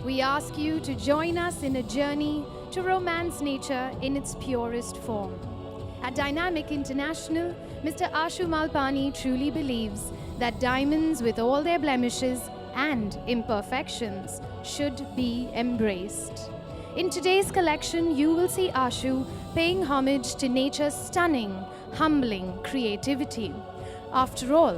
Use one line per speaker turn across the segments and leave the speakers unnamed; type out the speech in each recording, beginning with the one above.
we ask you to join us in a journey to romance nature in its purest form. At Dynamic International, Mr. Ashu Malpani truly believes that diamonds, with all their blemishes and imperfections, should be embraced. In today's collection, you will see Ashu paying homage to nature's stunning, humbling creativity. After all,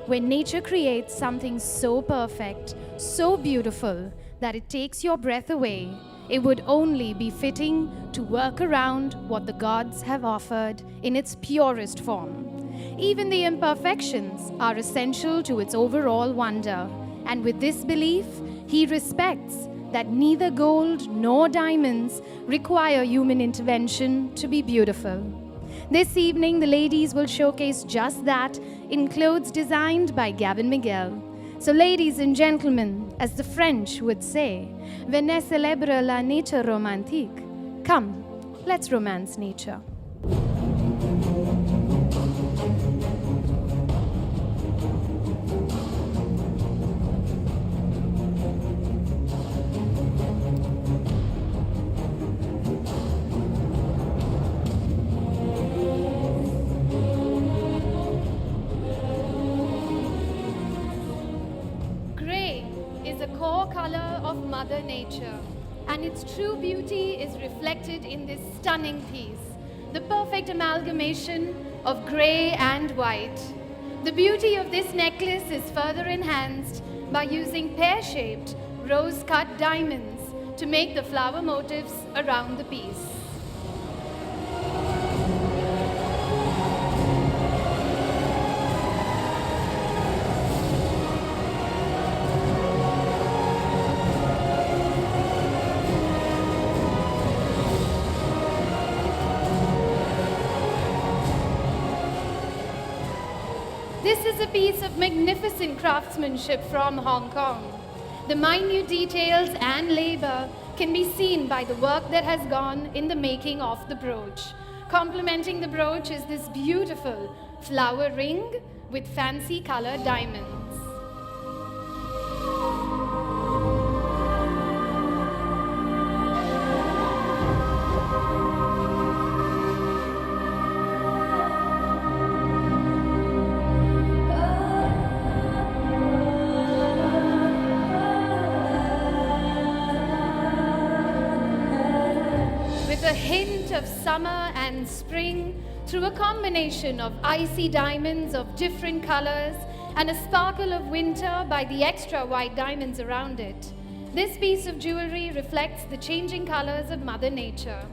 when nature creates something so perfect, so beautiful, that it takes your breath away, it would only be fitting to work around what the gods have offered in its purest form. Even the imperfections are essential to its overall wonder, and with this belief, he respects that neither gold nor diamonds require human intervention to be beautiful. This evening, the ladies will showcase just that in clothes designed by Gabin Miguel. So, ladies and gentlemen, as the French would say, venez célébrer la nature romantique. Come, let's romance nature. Of Mother Nature, and its true beauty is reflected in this stunning piece, the perfect amalgamation of grey and white. The beauty of this necklace is further enhanced by using pear-shaped, rose-cut diamonds to make the flower motifs around the piece. This is a piece of magnificent craftsmanship from Hong Kong. The minute details and labor can be seen by the work that has gone in the making of the brooch. Complementing the brooch is this beautiful flower ring with fancy colored diamonds. A hint of summer and spring through a combination of icy diamonds of different colors and a sparkle of winter by the extra white diamonds around it. This piece of jewelry reflects the changing colors of Mother Nature.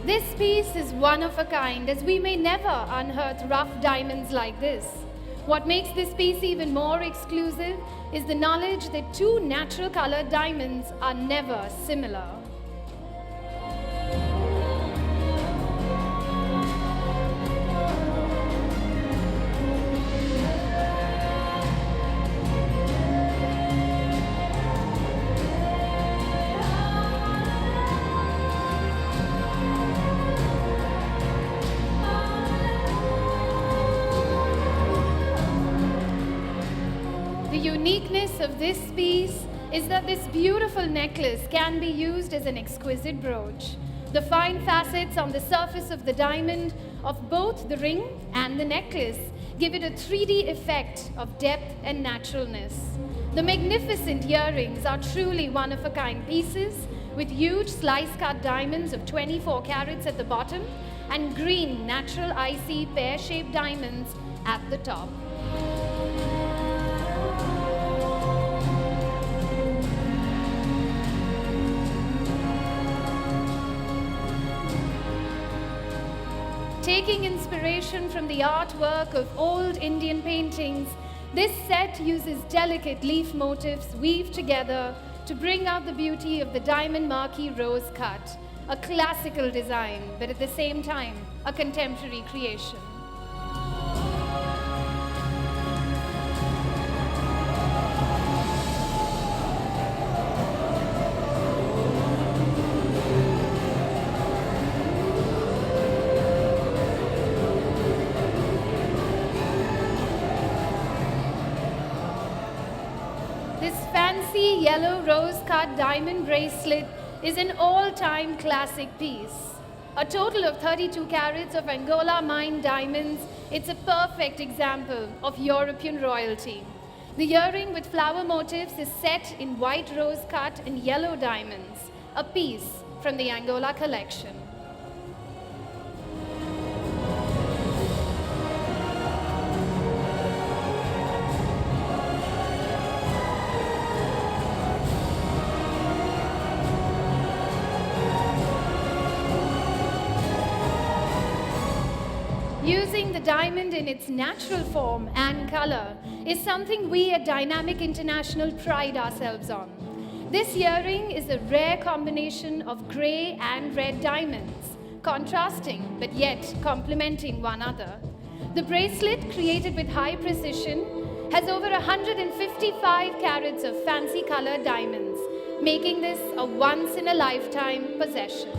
This piece is one of a kind, as we may never unearth rough diamonds like this. What makes this piece even more exclusive is the knowledge that two natural colored diamonds are never similar. The uniqueness of this piece is that this beautiful necklace can be used as an exquisite brooch. The fine facets on the surface of the diamond of both the ring and the necklace give it a 3D effect of depth and naturalness. The magnificent earrings are truly one-of-a-kind pieces with huge slice-cut diamonds of 24 carats at the bottom and green natural icy pear-shaped diamonds at the top. Taking inspiration from the artwork of old Indian paintings, this set uses delicate leaf motifs weaved together to bring out the beauty of the diamond marquee rose cut. a classical design, but at the same time, a contemporary creation. This fancy yellow rose-cut diamond bracelet is an all-time classic piece. A total of 32 carats of Angola mined diamonds, it's a perfect example of European royalty. The earring with flower motifs is set in white rose-cut and yellow diamonds, a piece from the Angola collection. Using the diamond in its natural form and color is something we at Dynamic International pride ourselves on. This earring is a rare combination of gray and red diamonds, contrasting but yet complementing one another. The bracelet, created with high precision, has over 155 carats of fancy colored diamonds, making this a once-in-a-lifetime possession.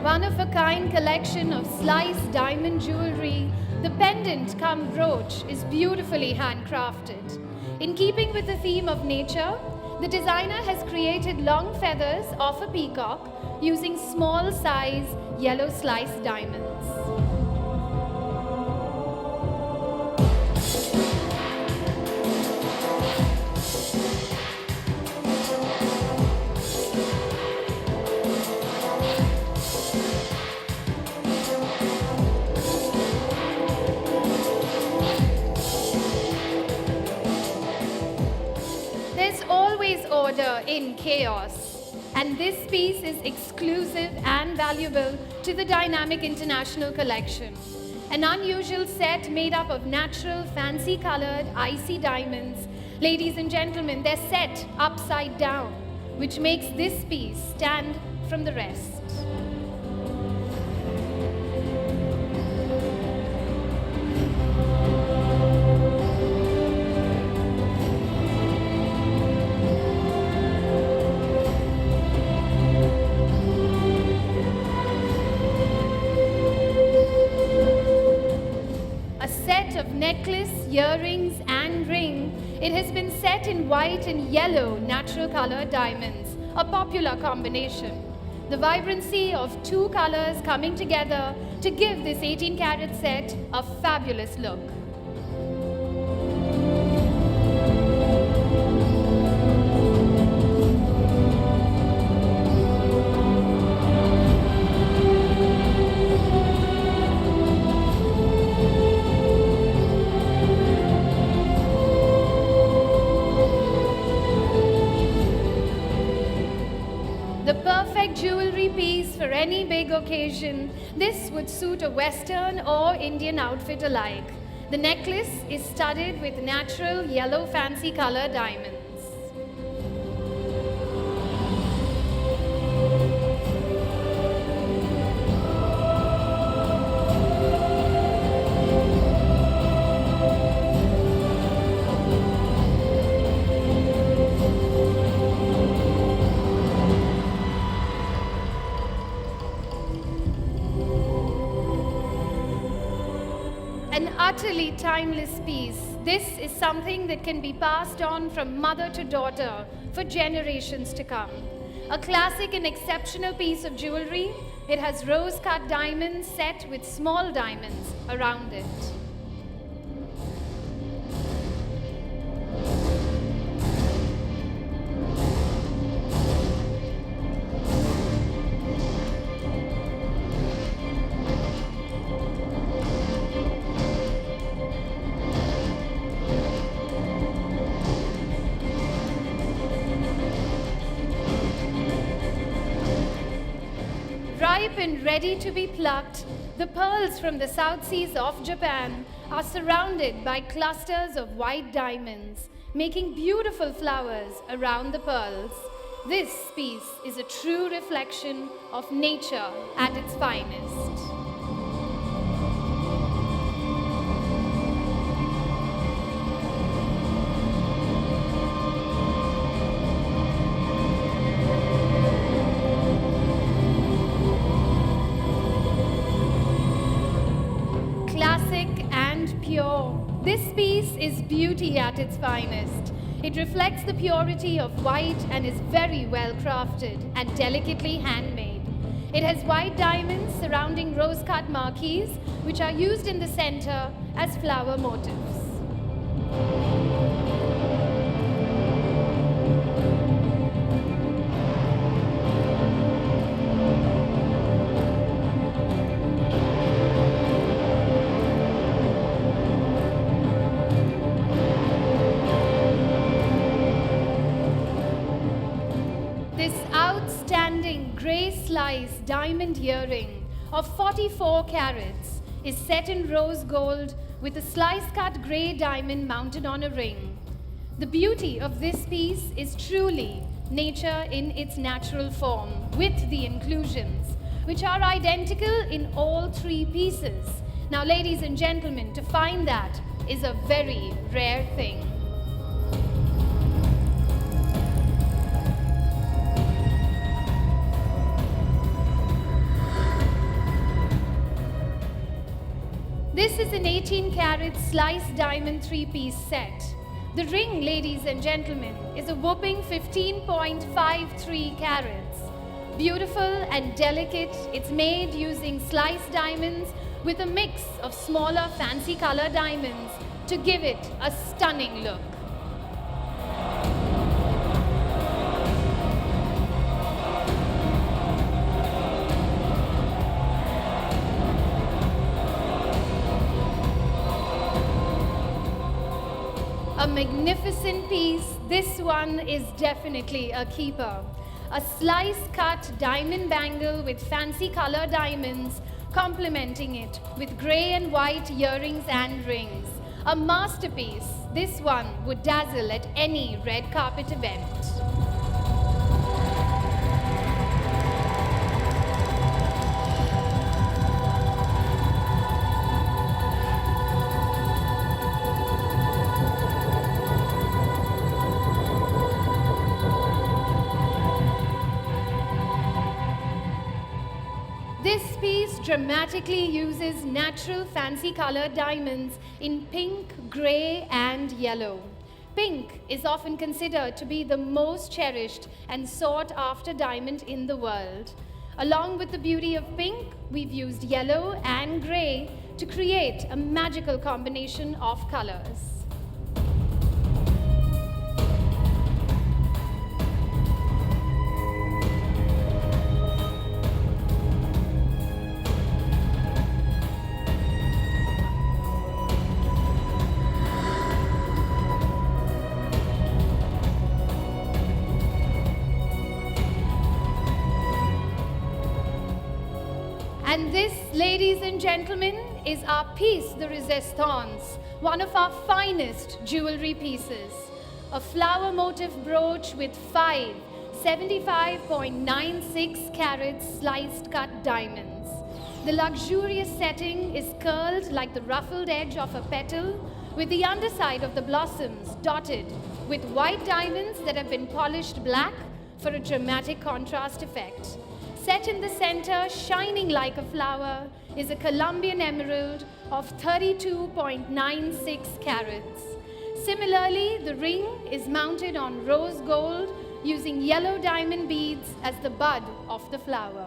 One-of-a-kind collection of sliced diamond jewelry, the pendant cum brooch is beautifully handcrafted. In keeping with the theme of nature, the designer has created long feathers of a peacock using small-size yellow sliced diamonds. Order in chaos, and this piece is exclusive and valuable to the Dynamic International collection. An unusual set made up of natural, fancy colored, icy diamonds. Ladies and gentlemen, they're set upside down, which makes this piece stand from the rest. Necklace, earrings, and ring. It has been set in white and yellow natural colored diamonds, a popular combination. The vibrancy of two colors coming together to give this 18-carat set a fabulous look. The perfect jewelry piece for any big occasion, this would suit a Western or Indian outfit alike. The necklace is studded with natural yellow fancy color diamonds. An utterly timeless piece. This is something that can be passed on from mother to daughter for generations to come. A classic and exceptional piece of jewelry. It has rose-cut diamonds set with small diamonds around it. ripe and ready to be plucked, the pearls from the South Seas of Japan are surrounded by clusters of white diamonds, making beautiful flowers around the pearls. This piece is a true reflection of nature at its finest. Classic and pure, this piece is beauty at its finest. It reflects the purity of white and is very well crafted and delicately handmade. It has white diamonds surrounding rose-cut marquees, which are used in the center as flower motifs. This outstanding grey slice diamond earring of 44 carats is set in rose gold with a slice-cut grey diamond mounted on a ring. The beauty of this piece is truly nature in its natural form, with the inclusions, which are identical in all three pieces. Now, ladies and gentlemen, to find that is a very rare thing. This is an 18-carat sliced diamond three-piece set. The ring, ladies and gentlemen, is a whopping 15.53 carats. Beautiful and delicate, it's made using sliced diamonds with a mix of smaller fancy color diamonds to give it a stunning look. A magnificent piece, this one is definitely a keeper. A slice-cut diamond bangle with fancy color diamonds, complementing it with grey and white earrings and rings. A masterpiece, this one would dazzle at any red carpet event. This piece dramatically uses natural fancy colored diamonds in pink, grey and yellow. Pink is often considered to be the most cherished and sought after diamond in the world. Along with the beauty of pink, we've used yellow and grey to create a magical combination of colors. And this, ladies and gentlemen, is our piece de resistance, one of our finest jewelry pieces. A flower motif brooch with 5 75.96 carats sliced cut diamonds. The luxurious setting is curled like the ruffled edge of a petal, with the underside of the blossoms dotted with white diamonds that have been polished black for a dramatic contrast effect. Set in the center, shining like a flower, is a Colombian emerald of 32.96 carats. Similarly, the ring is mounted on rose gold using yellow diamond beads as the bud of the flower.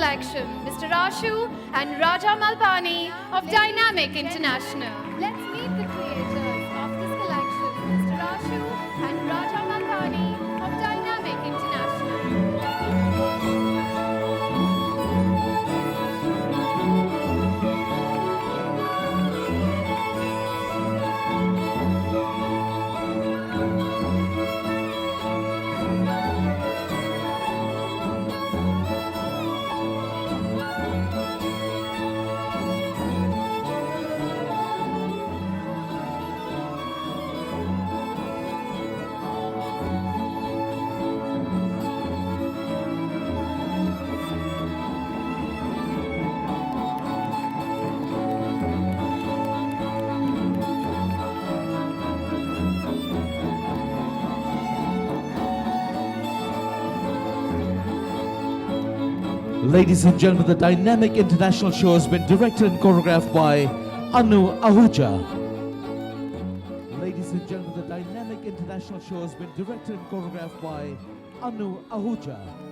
collection, Mr. Ashu and Raja Malpani of Dynamic International. Let's meet the creators of this collection, Mr. Ashu and Raja Malpani of Dynamic International.
Ladies and gentlemen, the Dynamic International show has been directed and choreographed by Anu Ahuja. Ladies and gentlemen, the Dynamic International show has been directed and choreographed by Anu Ahuja.